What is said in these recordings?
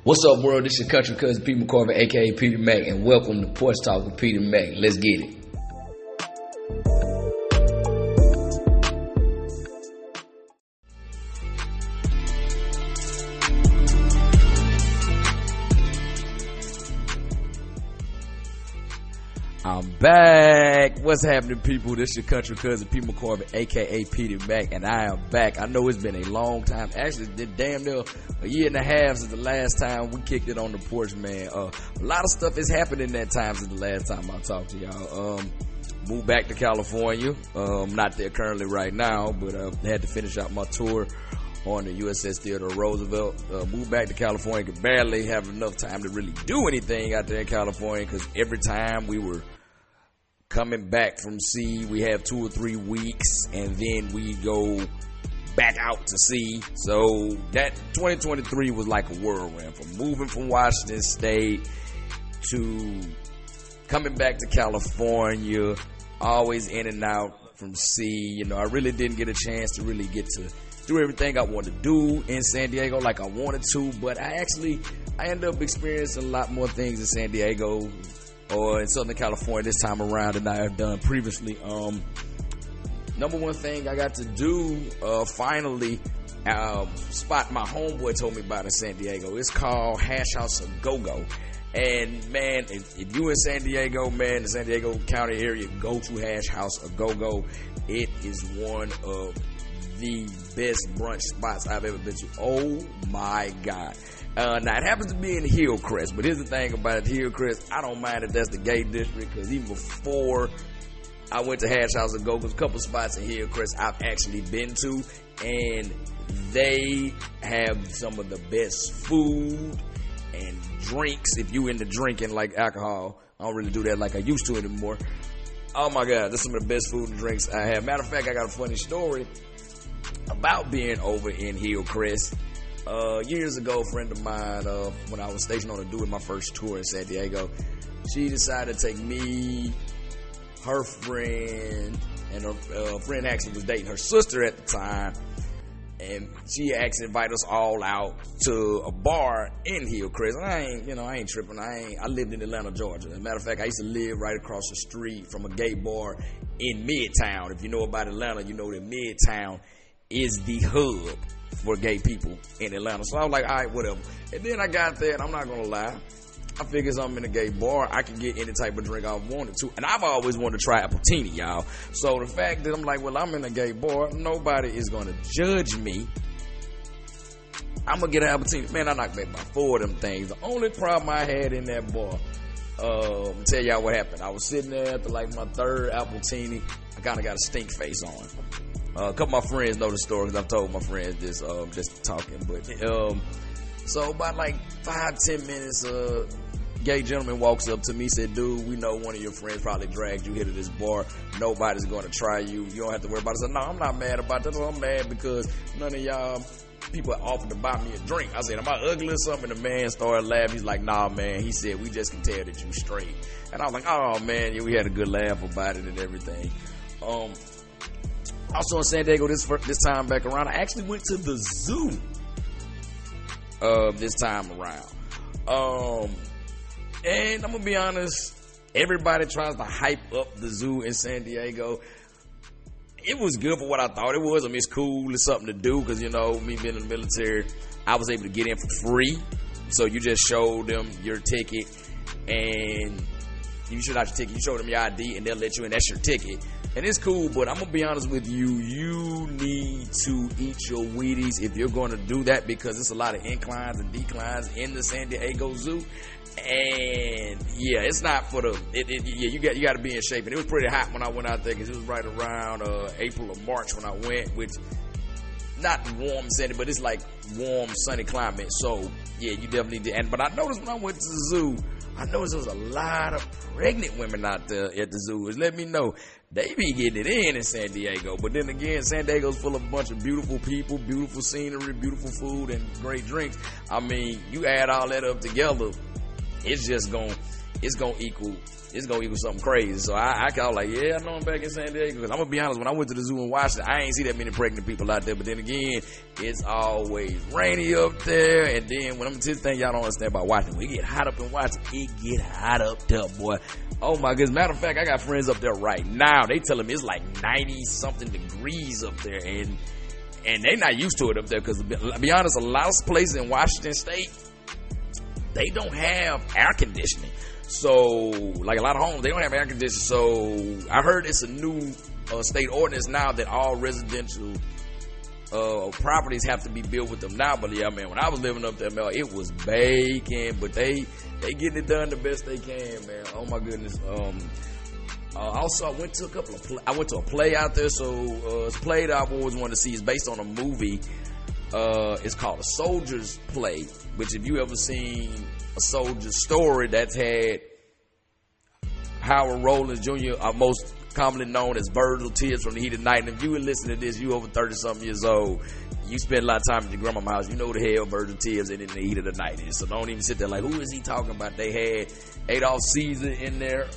What's up, world? This is your country cousin Pete McCorvey, aka Peter Mac, and welcome to Porch Talk with Peter Mac. Let's get it. I'm back. What's happening, people? This is your country cousin Pete McCorvey, aka Peter Mac, and I am back. I know it's been a long time. Actually, it's been damn near a year and a half since the last time we kicked it on the porch, man. A lot of stuff has happened in that time since the last time I talked to y'all. Moved back to California. Not there currently right now, but had to finish out my tour on the USS Theodore Roosevelt. Moved back to California. Could barely have enough time to really do anything out there in California, because every time we were coming back from sea, we have 2 or 3 weeks, and then we go back out to sea. So that 2023 was like a whirlwind, from moving from Washington State to coming back to California, always in and out from sea. You know, I really didn't get a chance to really get to do everything I wanted to do in San Diego like I wanted to, but I ended up experiencing a lot more things in San Diego or in Southern California this time around than I have done previously. Number one thing I got to do, finally, spot my homeboy told me about in San Diego. It's called Hash House A Go-Go. And man, if you in San Diego, man, the San Diego County area, go to Hash House A Go-Go. It is one of the best brunch spots I've ever been to. Oh my God. Now it happens to be in Hillcrest, but here's the thing about it, Hillcrest, I don't mind if that's the gay district, because even before I went to Hash House A Go, there's a couple spots in Hillcrest I've actually been to, and they have some of the best food and drinks. If you into drinking like alcohol, I don't really do that like I used to anymore. Oh my God, that's some of the best food and drinks I have. Matter of fact, I got a funny story about being over in Hillcrest. Years ago, a friend of mine, when I was stationed on to doing my first tour in San Diego, she decided to take me, her friend, and her friend actually was dating her sister at the time, and she actually invited us all out to a bar in Hillcrest. And I ain't tripping. I lived in Atlanta, Georgia. As a matter of fact, I used to live right across the street from a gay bar in Midtown. If you know about Atlanta, you know that Midtown is the hub for gay people in Atlanta. So I was like, all right, whatever. And then I got there, and I'm not gonna lie, I figured I'm in a gay bar, I could get any type of drink I wanted to. And I've always wanted to try appletini, y'all. So the fact that I'm like, well, I'm in a gay bar, nobody is gonna judge me. I'm gonna get an appletini. Man, I knocked back about 4 of them things. The only problem I had in that bar, I'll tell y'all what happened. I was sitting there after like my 3rd appletini. I kind of got a stink face on. A couple of my friends know the story, because I've told my friends this, just talking. But so about like 5-10 minutes, gay gentleman walks up to me, said, dude, we know one of your friends probably dragged you here to this bar. Nobody's going to try you. You don't have to worry about it. I said, no, I'm not mad about that. I'm mad because none of y'all people offered to buy me a drink. I said, am I ugly or something? And the man started laughing. He's like, nah, man. He said, we just can tell that you straight. And I was like, oh, man, yeah, we had a good laugh about it and everything. Also in San Diego this time back around, I actually went to the zoo this time around. And I'm gonna be honest, everybody tries to hype up the zoo in San Diego. It was good for what I thought it was. I mean, it's cool, it's something to do, because, me being in the military, I was able to get in for free. So you just show them your ticket, and you show out your ticket, you show them your ID, and they'll let you in. That's your ticket. And it's cool, but I'm going to be honest with you, you need to eat your Wheaties if you're going to do that, because there's a lot of inclines and declines in the San Diego Zoo. And yeah, it's not for you got to be in shape. And it was pretty hot when I went out there, because it was right around April or March when I went, which not warm sunny, but it's like warm sunny climate. So yeah, you definitely did. But I noticed when I went to the zoo, I noticed there was a lot of pregnant women out there at the zoo. It let me know they be getting it in San Diego. But then again, San Diego's full of a bunch of beautiful people, beautiful scenery, beautiful food, and great drinks. I mean, you add all that up together, it's just gonna it's gonna equal something crazy. So I call like, yeah, I know I'm back in San Diego. Because I'm gonna be honest, when I went to the zoo in Washington, I ain't see that many pregnant people out there. But then again, it's always rainy up there. And then when I'm just thing y'all don't understand about Washington, when it get hot up in Washington, it get hot up there, boy. Oh my goodness. Matter of fact, I got friends up there right now. They telling me it's like 90 something degrees up there, and they not used to it up there. Because to be honest, a lot of places in Washington State, they don't have air conditioning. So, like a lot of homes, they don't have air conditioning. So, I heard it's a new state ordinance now that all residential properties have to be built with them now. But yeah, man, when I was living up there, man, it was baking. But they getting it done the best they can, man. Oh my goodness. Also, I went to a play out there. So, it's a play that I've always wanted to see. It's based on a movie. It's called A Soldier's Play. Which, if you ever seen A Soldier's Story, that's had Howard Rollins Jr., most commonly known as Virgil Tears from the Heat of Night. And if you would listen to this, you over 30-something years old, you spend a lot of time at your grandma's house, you know the hell Virgil Tears and in the Heat of the Night is. So don't even sit there like, who is he talking about? They had Adolph Caesar in there.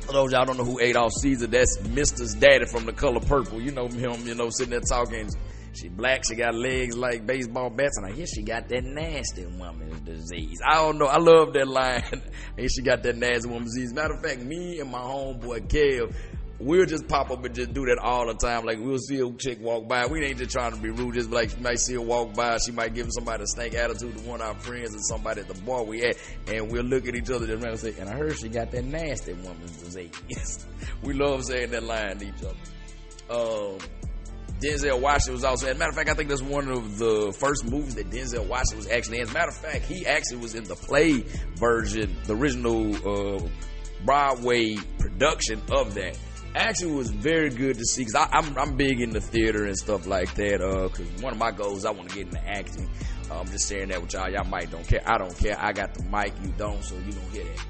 For those y'all don't know who Adolph Caesar, that's Mister's daddy from The Color Purple. You know him, sitting there talking. She black, she got legs like baseball bats, and I hear she got that nasty woman's disease. I don't know, I love that line. And she got that nasty woman's disease. Matter of fact, me and my homeboy Kev, we'll just pop up and just do that all the time. Like, we'll see a chick walk by. We ain't just trying to be rude, just like, she might see her walk by, she might give somebody a stank attitude to one of our friends or somebody at the bar we at, and we'll look at each other and say, and I heard she got that nasty woman's disease. We love saying that line to each other. Denzel Washington was also, as a matter of fact, I think that's one of the first movies that Denzel Washington was actually in. As a matter of fact, he actually was in the play version, the original Broadway production of that. Actually was very good to see, because I'm big into theater and stuff like that, because one of my goals, I want to get into acting. I'm just sharing that with y'all. Y'all might don't care. I don't care. I got the mic, you don't, so you don't hear that.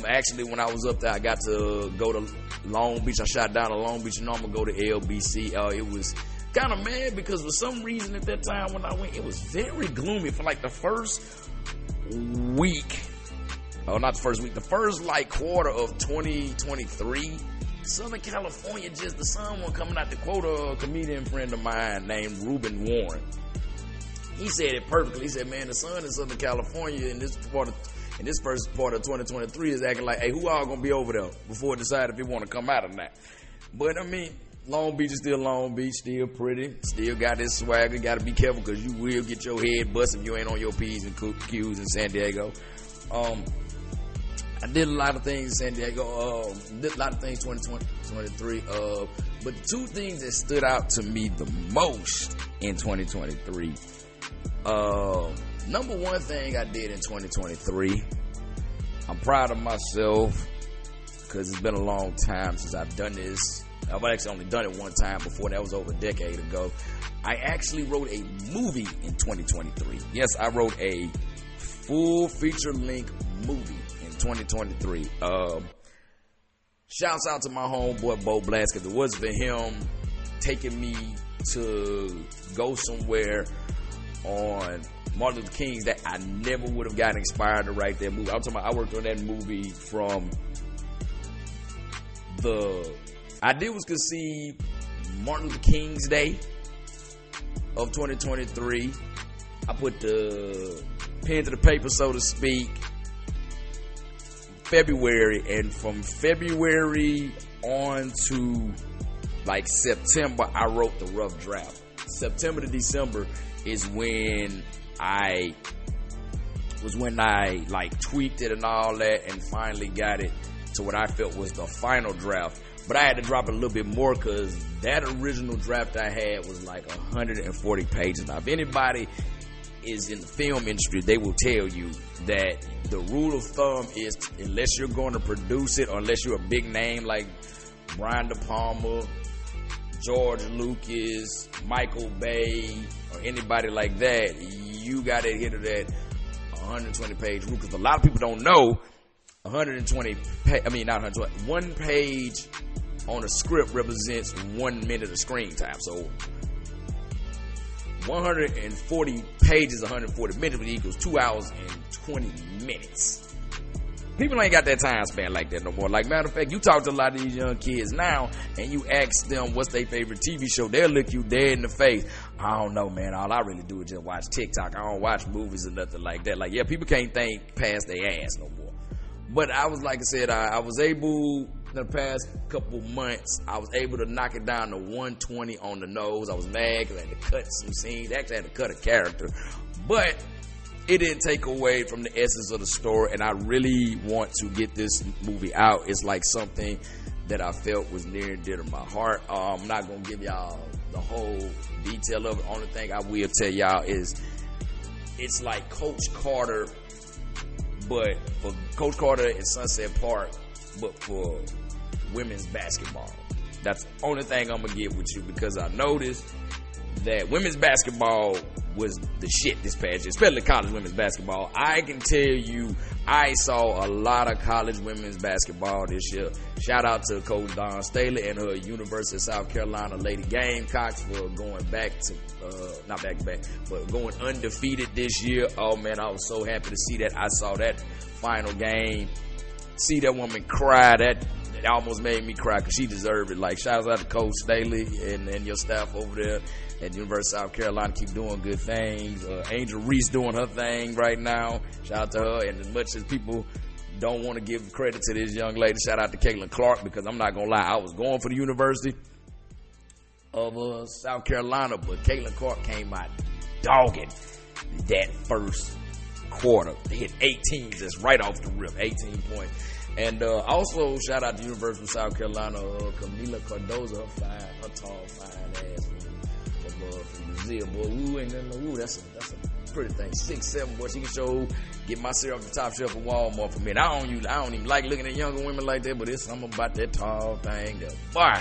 Actually, when I was up there, I got to go to Long Beach. I shot down to Long Beach. I'm gonna go to LBC. It was kind of mad because for some reason at that time when I went, it was very gloomy for like the first week. Oh, not the first week. The first like quarter of 2023. Southern California, just the sun wasn't coming out. To quote a comedian friend of mine named Reuben Warren. He said it perfectly. He said, man, the sun in Southern California in this first part of 2023 is acting like, hey, who all gonna be over there before it decide if they want to come out or not? But I mean, Long Beach is still Long Beach, still pretty, still got this swagger. Got to be careful because you will get your head bust if you ain't on your P's and Q's in San Diego. I did a lot of things in San Diego. Did a lot of things 2023. But the two things that stood out to me the most in 2023. Number one thing I did in 2023, I'm proud of myself because it's been a long time since I've done this. I've actually only done it one time before. That was over a decade ago. I actually wrote a movie in 2023. Yes, I wrote a full feature-length movie in 2023. Shouts out to my homeboy Bo Blast, because it wasn't for him taking me to go somewhere on Martin Luther King's that I never would have gotten inspired to write that movie. I'm talking about, I worked on that movie from the idea was conceived Martin Luther King's Day of 2023. I put the pen to the paper, so to speak, February, and from February on to like September, I wrote the rough draft. September to December is when I like tweaked it and all that, and finally got it to what I felt was the final draft. But I had to drop it a little bit more because that original draft I had was like 140 pages. Now, if anybody is in the film industry, they will tell you that the rule of thumb is, unless you're going to produce it, or unless you're a big name like Brian De Palma, George Lucas, Michael Bay, or anybody like that, you got to hit that 120 page rule. Because a lot of people don't know, 120 one page on a script represents 1 minute of screen time. So 140 pages, 140 minutes, which equals 2 hours and 20 minutes. people ain't got that time span like that no more. Like, matter of fact, you talk to a lot of these young kids now and you ask them what's their favorite TV show, they'll look you dead in the face. I don't know, man. All I really do is just watch TikTok. I don't watch movies or nothing like that. Like, yeah, people can't think past their ass no more. But I was, like I said, I was able, in the past couple months, I was able to knock it down to 120 on the nose. I was mad because I had to cut some scenes. Actually, I had to cut a character. But it didn't take away from the essence of the story, and I really want to get this movie out. It's like something that I felt was near and dear to my heart. I'm not going to give y'all the whole detail of it. Only thing I will tell y'all is it's like Coach Carter, but for Coach Carter in Sunset Park, but for women's basketball. That's the only thing I'm going to get with you, because I noticed that women's basketball was the shit this past year, especially college women's basketball. I can tell you, I saw a lot of college women's basketball this year. Shout out to Coach Dawn Staley and her University of South Carolina Lady Gamecocks for going back to, not back to back, but going undefeated this year. Oh man, I was so happy to see that. I saw that final game, see that woman cry, that almost made me cry because she deserved it. Like, shout out to Coach Staley and your staff over there at University of South Carolina. Keep doing good things. Angel Reese doing her thing right now. Shout out to her. And as much as people don't want to give credit to this young lady, shout out to Caitlin Clark, because I'm not going to lie, I was going for the University of South Carolina, but Caitlin Clark came out dogging that first quarter. They hit 18 just right off the rip, 18 points. And also, shout out to University of South Carolina, Camila Cardozo, her tall, fine ass from Brazil, boy. Ooh, that's a pretty thing. 6'7", boy. She can show, get my cereal off the top shelf of Walmart for me. And I don't even like looking at younger women like that, but it's something about that tall thing. Boy,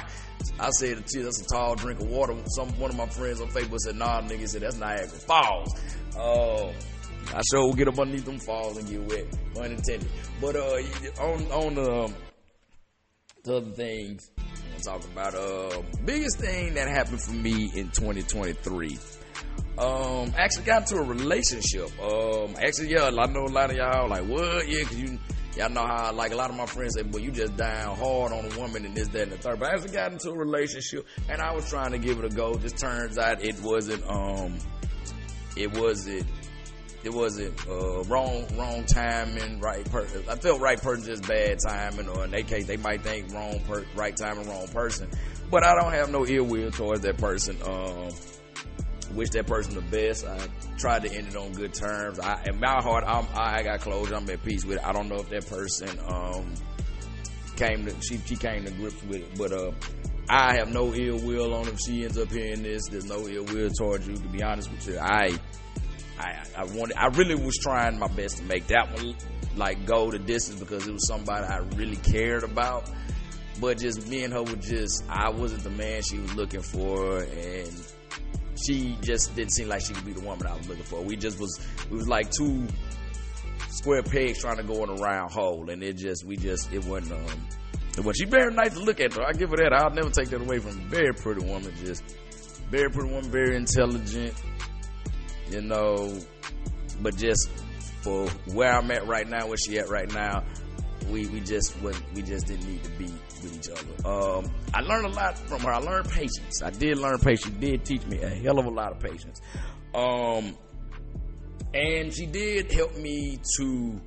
I said to you, that's a tall drink of water. One of my friends on Facebook said, nah, nigga, said that's Niagara Falls. I sure will get up underneath them falls and get wet, unintended. But on the other things I'm talking about, biggest thing that happened for me in 2023, actually got into a relationship. Actually, yeah, I know a lot of y'all like, what? Yeah, because y'all know how, like, a lot of my friends say, well, you just down hard on a woman and this, that, and the third. But I actually got into a relationship, and I was trying to give it a go. Just turns out it wasn't wrong timing, right person. I felt right person, just bad timing, or in their case, they might think right timing, wrong person. But I don't have no ill will towards that person. Wish that person the best. I tried to end it on good terms. In my heart, I got closure. I'm at peace with it. I don't know if that person she came to grips with it, but I have no ill will on if she ends up hearing this. There's no ill will towards you. To be honest with you, I really was trying my best to make that one like go the distance, because it was somebody I really cared about. But just me and her I wasn't the man she was looking for, and she just didn't seem like she could be the woman I was looking for. We was like two square pegs trying to go in a round hole, and it wasn't. She's very nice to look at, though. I give her that. I'll never take that away from a very pretty woman. Just very pretty woman, very intelligent. You know, but just for where I'm at right now, where she at right now, we just didn't need to be with each other. I learned a lot from her. I learned patience. I did learn patience. She did teach me a hell of a lot of patience. And she did help me to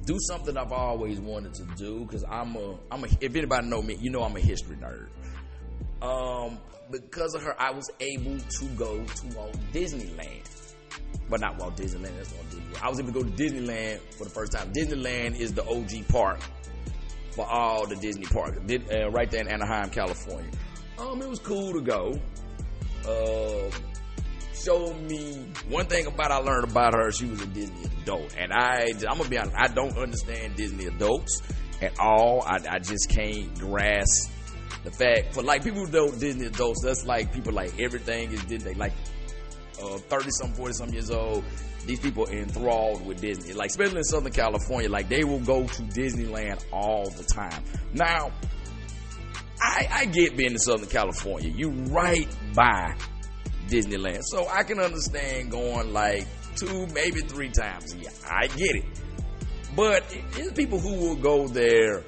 do something I've always wanted to do, because if anybody know me, you know I'm a history nerd. Because of her, I was able to go to Walt Disneyland. But not Walt Disneyland, that's Walt Disney World. I was able to go to Disneyland for the first time. Disneyland is the OG park for all the Disney parks, right there in Anaheim, California. It was cool to go. Showed me one thing I learned about her. She was a Disney adult, and I'm gonna be honest, I don't understand Disney adults at all. I just can't grasp the fact, for like people who don't Disney adults, that's like people like everything is Disney, like 30-something, 40-something years old. These people are enthralled with Disney, like especially in Southern California. Like they will go to Disneyland all the time. Now, I get being in Southern California. You right by Disneyland, so I can understand going like 2, maybe 3 times a year. I get it. But there's people who will go there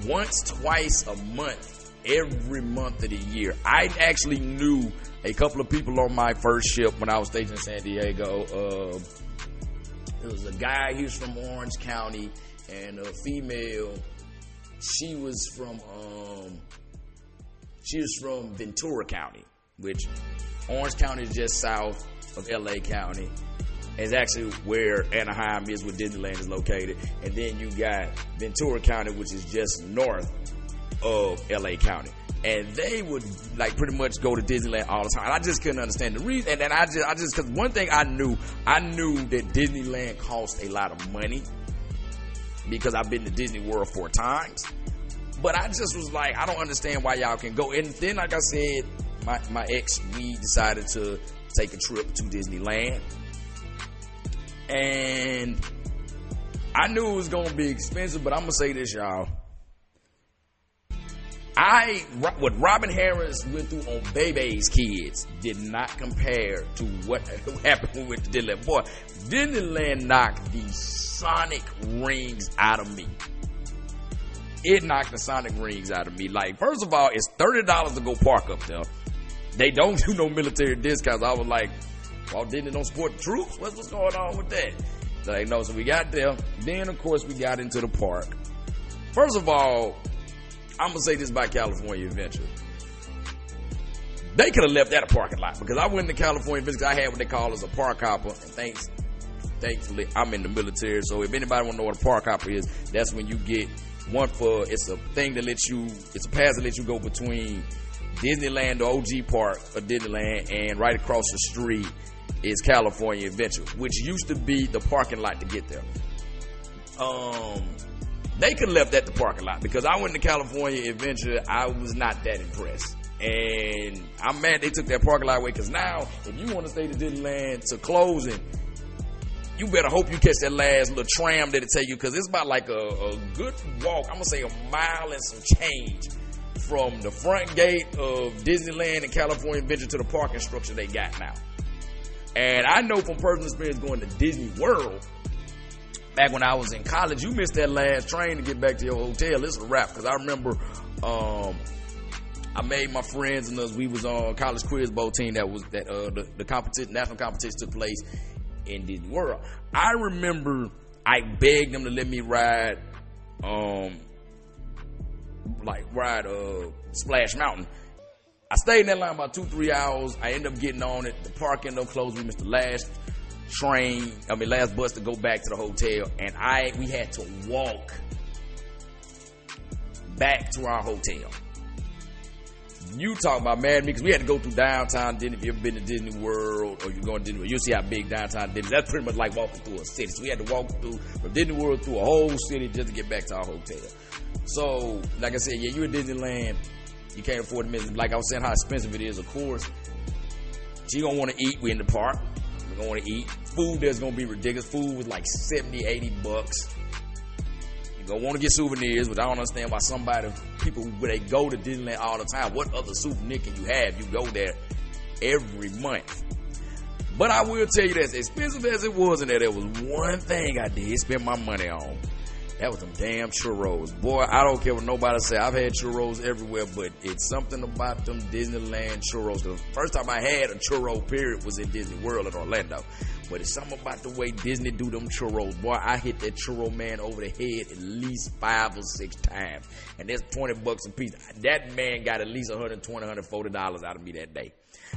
once, twice a month, every month of the year. I actually knew a couple of people on my first ship when I was stationed in San Diego. There was a guy, he was from Orange County, and a female, she was from Ventura County, which Orange County is just south of LA County. It's actually where Anaheim is, where Disneyland is located. And then you got Ventura County, which is just north of LA County. And they would like pretty much go to Disneyland all the time. I just couldn't understand the reason. And then I just, cause one thing I knew that Disneyland cost a lot of money because I've been to Disney World 4 times. But I just was like, I don't understand why y'all can go. And then, like I said, my ex, we decided to take a trip to Disneyland. And I knew it was going to be expensive, but I'm going to say this, y'all. What Robin Harris went through on Baby's Kids did not compare to what happened when we went to Disneyland. Boy, Disneyland knocked the Sonic rings out of me. It knocked the Sonic rings out of me. Like, first of all, it's $30 to go park up there. They don't do no military discounts. I was like, well, Disney don't support the troops? What's going on with that? Like, no, so we got there. Then, of course, we got into the park. First of all, I'm going to say this about California Adventure. They could have left that a parking lot, because I went to California Adventure because I had what they call as a park hopper. And thankfully, I'm in the military, so if anybody want to know what a park hopper is, that's when you get one for, it's a thing that lets you, it's a pass that lets you go between Disneyland, the OG park of Disneyland, and right across the street is California Adventure, which used to be the parking lot to get there. They could have left that the parking lot, because I went to California Adventure, I was not that impressed. And I'm mad they took that parking lot away, because now, if you want to stay to Disneyland to closing, you better hope you catch that last little tram that it take you, because it's about like a good walk, I'm going to say a mile and some change, from the front gate of Disneyland and California Adventure to the parking structure they got now. And I know from personal experience going to Disney World, back when I was in college, you missed that last train to get back to your hotel. It's a wrap, because I remember I made my friends and us, we was on college quiz bowl team the competition, national competition took place in Disney World. I remember I begged them to let me ride Splash Mountain. I stayed in that line about 2-3 hours. I ended up getting on it. The park ended up closed. We missed the last bus to go back to the hotel, and we had to walk back to our hotel. You talk about mad me, because we had to go through downtown Disney. If you ever been to Disney World, or you're going to Disney World, you'll see how big downtown Disney is. That's pretty much like walking through a city. So we had to walk from Disney World through a whole city just to get back to our hotel. So, like I said, yeah, you're at Disneyland, you can't afford to miss it. Like I was saying, how expensive it is, of course. So you're going to want to eat. We're in the park. We're going to want to eat. Food there's going to be ridiculous. Food was like $70-$80. You're going to want to get souvenirs, but I don't understand why people, when they go to Disneyland all the time, what other souvenir can you have? You go there every month. But I will tell you this, expensive as it was in there was one thing I did spend my money on. That was them damn churros. Boy, I don't care what nobody say. I've had churros everywhere, but it's something about them Disneyland churros. The first time I had a churro, period, was in Disney World in Orlando. But it's something about the way Disney do them churros. Boy, I hit that churro man over the head at least 5 or 6 times. And that's $20 a piece. That man got at least $120, $140 out of me that day.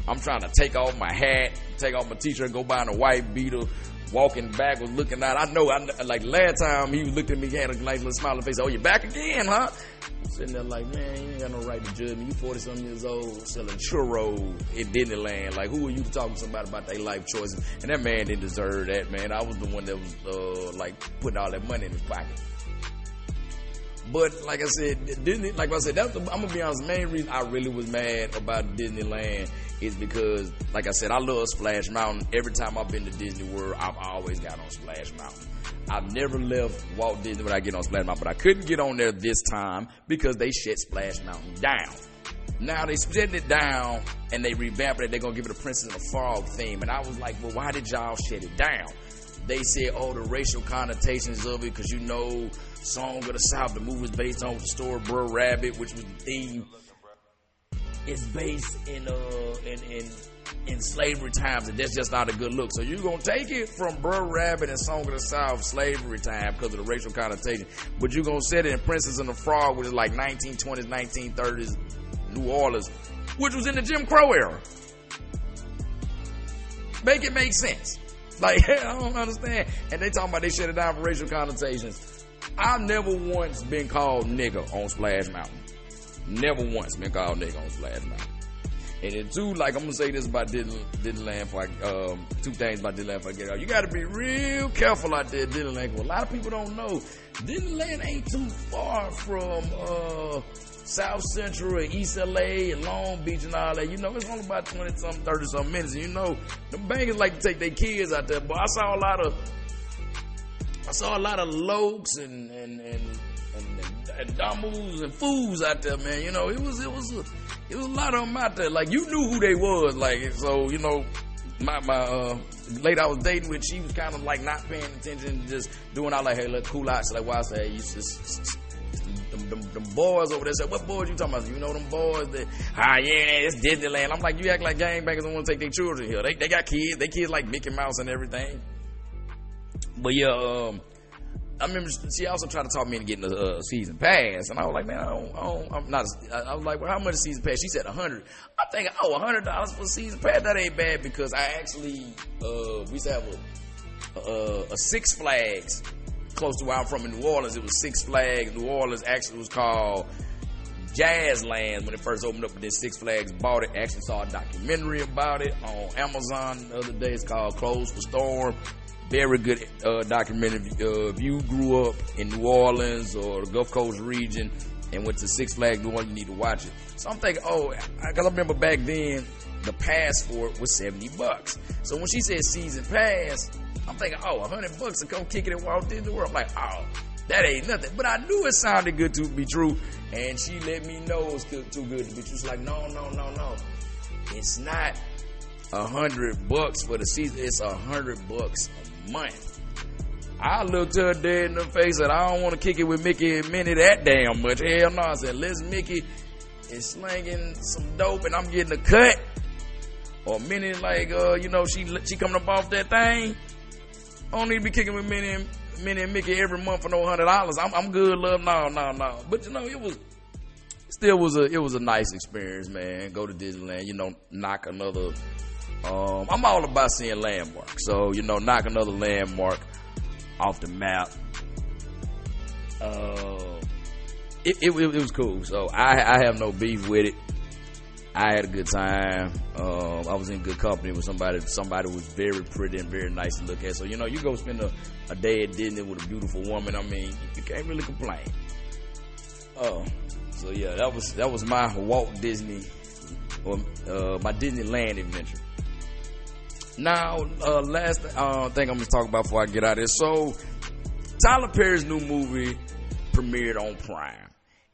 I'm trying to take off my hat, take off my t-shirt, go buy a white beetle, walking backwards, looking out. I know, like last time he looked at me, he had a nice little smile on his face. Oh, you back again, huh? I'm sitting there like, man, you ain't got no right to judge me. You 40-something years old selling churros in Disneyland. Like, who are you to talk to somebody about their life choices? And that man didn't deserve that, man. I was the one that was putting all that money in his pocket. But like I said, Disney, like I said, I'm gonna be honest, the main reason I really was mad about Disneyland is because, like I said, I love Splash Mountain. Every time I've been to Disney World, I've always got on Splash Mountain. I've never left Walt Disney without getting on Splash Mountain, but I couldn't get on there this time because they shut Splash Mountain down. Now they shutting it down and they revamped it. They're gonna give it a Princess and the Frog theme, and I was like, well, why did y'all shut it down? they said, oh, the racial connotations of it, because you know, Song of the South, the movie was based on the story Brer Rabbit, which was the theme. It's based in slavery times, and that's just not a good look. So you're gonna take it from Brer Rabbit and Song of the South slavery time because of the racial connotation, but you're gonna set it in Princess and the Frog, which is like 1920s, 1930s New Orleans, which was in the Jim Crow era. Make it make sense. Like, I don't understand. And they talking about they shut it down for racial connotations. I've never once been called nigger on Splash Mountain. Never once been called nigger on Splash Mountain. And then two, like, I'm gonna say this about Disneyland for two things about Disneyland for I get out. You gotta be real careful out there at Disneyland, because a lot of people don't know Disneyland ain't too far from South Central and East LA and Long Beach and all that. You know, it's only about 20-something, 30-something minutes. And you know, the bankers like to take their kids out there. But I saw a lot of lokes and dumbles and fools out there, man. You know, it was a lot of them out there. Like, you knew who they was. Like, so, you know, my lady I was dating with, she was kind of like not paying attention, just doing all like, hey, look, cool out. She's like, why? I say, hey, you just them boys over there. Said, what boys you talking about? You know them boys that, yeah, it's Disneyland. I'm like, you act like gangbangers don't want to take their children here. They got kids. They kids like Mickey Mouse and everything. But yeah, I remember she also tried to talk me into getting a season pass, and I was like, man, I was like, well, how much is season pass? She said $100. I'm thinking, $100 for a season pass, that ain't bad, because I actually we used to have a Six Flags close to where I'm from in New Orleans. It was Six Flags. New Orleans actually was called Jazzland when it first opened up, but then Six Flags bought it. Actually saw a documentary about it on Amazon the other day. It's called Closed for Storm. Very good documentary. If you grew up in New Orleans or the Gulf Coast region and went to Six Flags New Orleans, you need to watch it. So I'm thinking, because I remember back then the pass for it was $70. So when she said season pass, I'm thinking, $100 to come kick it at Walt Disney World. I'm like, that ain't nothing. But I knew it sounded good to be true, and she let me know it was too good to be true. She's like, no. It's not $100 for the season. It's $100 a month. I looked her dead in the face and I don't want to kick it with Mickey and Minnie that damn much. Hell no. I said, unless Mickey is slinging some dope and I'm getting a cut, or Minnie like, she coming up off that thing, I don't need to be kicking with Minnie and Mickey every month for no $100. I'm good, love. No. But it was a nice experience, man. Go to Disneyland, knock another. I'm all about seeing landmarks, so knock another landmark off the map. It was cool. So I have no beef with it. I had a good time. I was in good company with somebody who was very pretty and very nice to look at. So you go spend a day at Disney with a beautiful woman. I mean, you can't really complain. So yeah, that was my Walt Disney or my Disneyland adventure. Now, last thing I'm going to talk about before I get out of here. So, Tyler Perry's new movie premiered on Prime.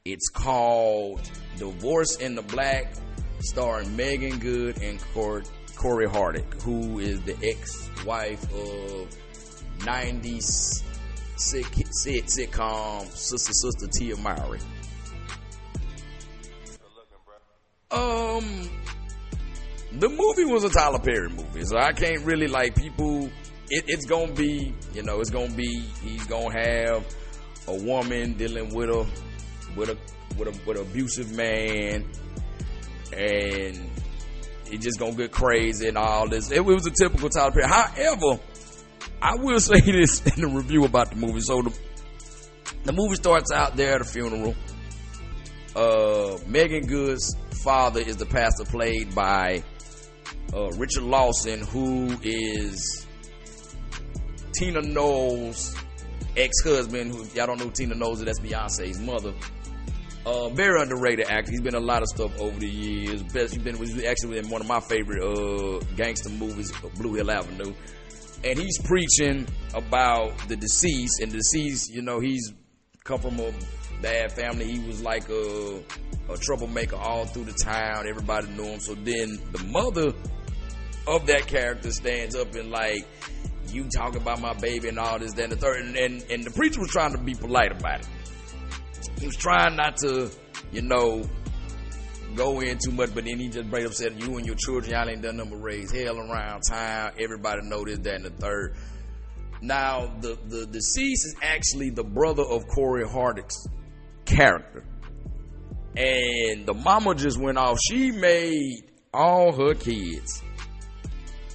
It's called Divorce in the Black, starring Megan Good and Corey Hardick, who is the ex-wife of 90s sitcom Sister Tia Mowry. The movie was a Tyler Perry movie, so I can't really people. It's gonna be, he's gonna have a woman dealing with an abusive man, and it's just gonna get crazy and all this. It was a typical Tyler Perry. However, I will say this in the review about the movie. So the movie starts out there at a funeral. Megan Good's father is the pastor, played by Richard Lawson, who is Tina Knowles' ex-husband. Who, y'all don't know who Tina Knowles is, that's Beyonce's mother. Very underrated actor. He's been in a lot of stuff over the years. He's actually in one of my favorite gangster movies, Blue Hill Avenue. And he's preaching about the deceased. And the deceased, he's come from a bad family. He was like a troublemaker all through the town. Everybody knew him. So then the mother of that character stands up and you talking about my baby and all this, that, and the third. And the preacher was trying to be polite about it. He was trying not to, go in too much, but then he just straight up said, you and your children, y'all ain't done nothing but raise hell around town. Everybody know this, that, and the third. Now, the deceased is actually the brother of Corey Hardwick's character. And the mama just went off. She made all her kids,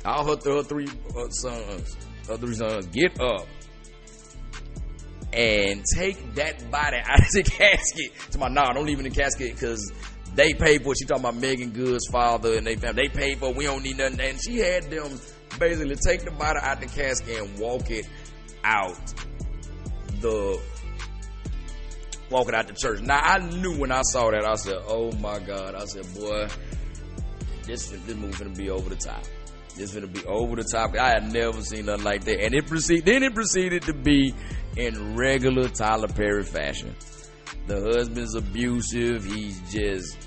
all her three sons, get up and take that body out of the casket. To my, don't leave in the casket because they paid for it. She talking about Megan Good's father and they paid for it. We don't need nothing. And she had them basically take the body out the casket and walk it out the church. Now I knew when I saw that, I said, oh my God. I said, boy, this movie gonna be over the top. This gonna be over the top. I had never seen nothing like that. And it proceeded to be in regular Tyler Perry fashion. The husband's abusive. He's just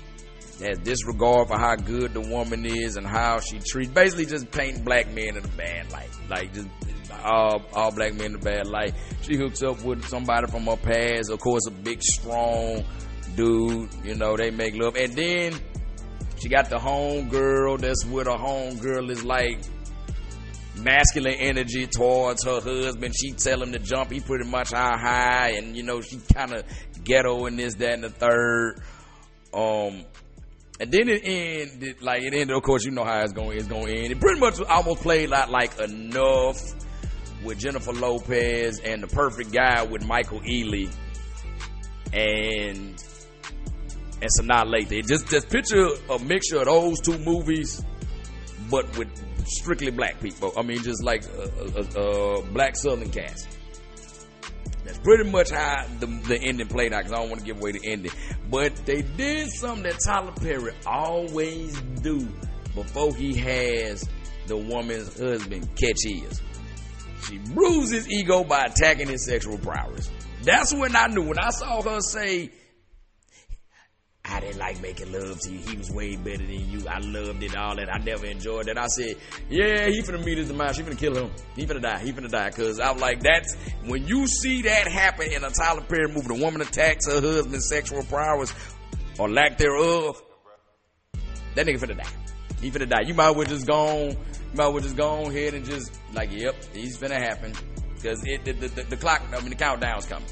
has disregard for how good the woman is and how she treats. Basically, just painting black men in a bad light. Like just all black men in a bad light. She hooks up with somebody from her past. Of course, a big, strong dude. They make love, and then she got the home girl that's with her home girl is like masculine energy towards her husband. She tell him to jump. He pretty much high, and she kind of ghetto in this, that, and the third. And then it ended, of course, you know how it's going to end. It pretty much almost played out like Enough with Jennifer Lopez and The Perfect Guy with Michael Ealy and Sanaa Lathan. Just picture a mixture of those two movies, but with strictly black people. I mean, just like a black Southern cast. That's pretty much how the ending played out, because I don't want to give away the ending. But they did something that Tyler Perry always do before he has the woman's husband catch his. She bruised his ego by attacking his sexual prowess. That's when I knew. When I saw her say, I didn't like making love to you. He was way better than you. I loved it, all that. I never enjoyed that. I said, yeah, he finna meet his demise. She finna kill him. He finna die. Cause I was like, that's, when you see that happen in a Tyler Perry movie, the woman attacks her husband's sexual prowess or lack thereof, that nigga finna die. He finna die. You might well just go ahead and just like, yep, he's finna happen. Cause the clock, the countdown's coming.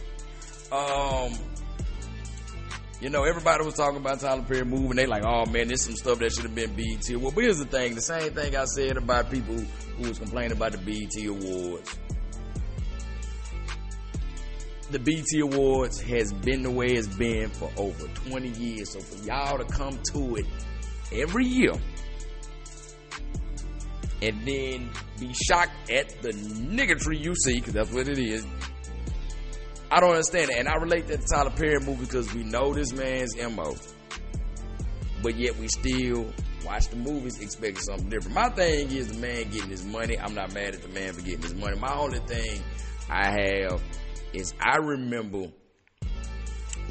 Everybody was talking about Tyler Perry movie, and they like, oh man, there's some stuff that should have been BET. Well, but here's the thing, the same thing I said about people who was complaining about the BET Awards. The BET Awards has been the way it's been for over 20 years. So for y'all to come to it every year and then be shocked at the niggatry you see, because that's what it is, I don't understand it. And I relate that to Tyler Perry movie because we know this man's MO. But yet we still watch the movies expecting something different. My thing is the man getting his money. I'm not mad at the man for getting his money. My only thing I have is I remember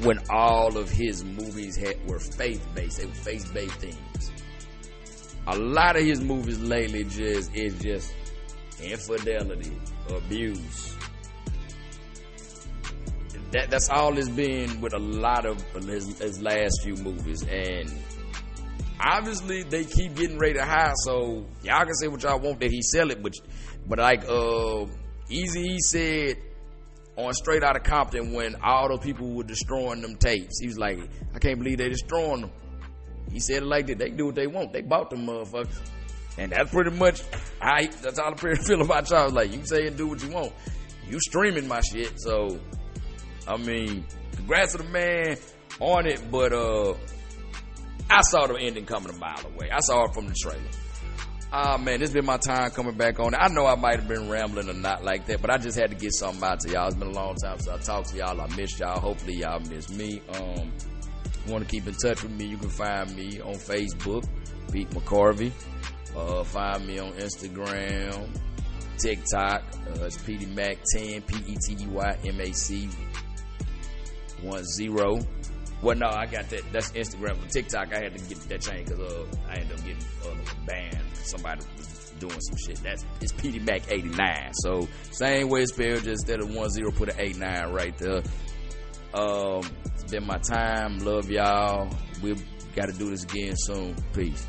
when all of his movies were faith-based. They were faith-based themes. A lot of his movies lately is just infidelity, abuse. That's all it's been with a lot of his last few movies, and obviously they keep getting rated high. So y'all can say what y'all want that he sell it, but like Eazy-E said on Straight Outta Compton when all those people were destroying them tapes, he was like, I can't believe they destroying them. He said it like that. They do what they want. They bought them motherfuckers, and that's pretty much how Tyler Perry feel about y'all. Like, you say and do what you want. You streaming my shit, so. I mean, congrats to the man on it, but I saw the ending coming a mile away. I saw it from the trailer. Man, this been my time coming back on it. I know I might have been rambling or not like that, but I just had to get something out to y'all. It's been a long time since I talked to y'all. I missed y'all. Hopefully y'all miss me. Want to keep in touch with me, you can find me on Facebook, Pete McCorvey. Find me on Instagram, TikTok. It's PeteMac10, PeteYMac 10. Well, no, I got that. That's Instagram. For TikTok, I had to get that change because I ended up getting banned. Somebody was doing some shit. It's PD Mac 89. So same way it's spelled, just instead of 10, put an 89 right there. It's been my time. Love y'all. We got to do this again soon. Peace.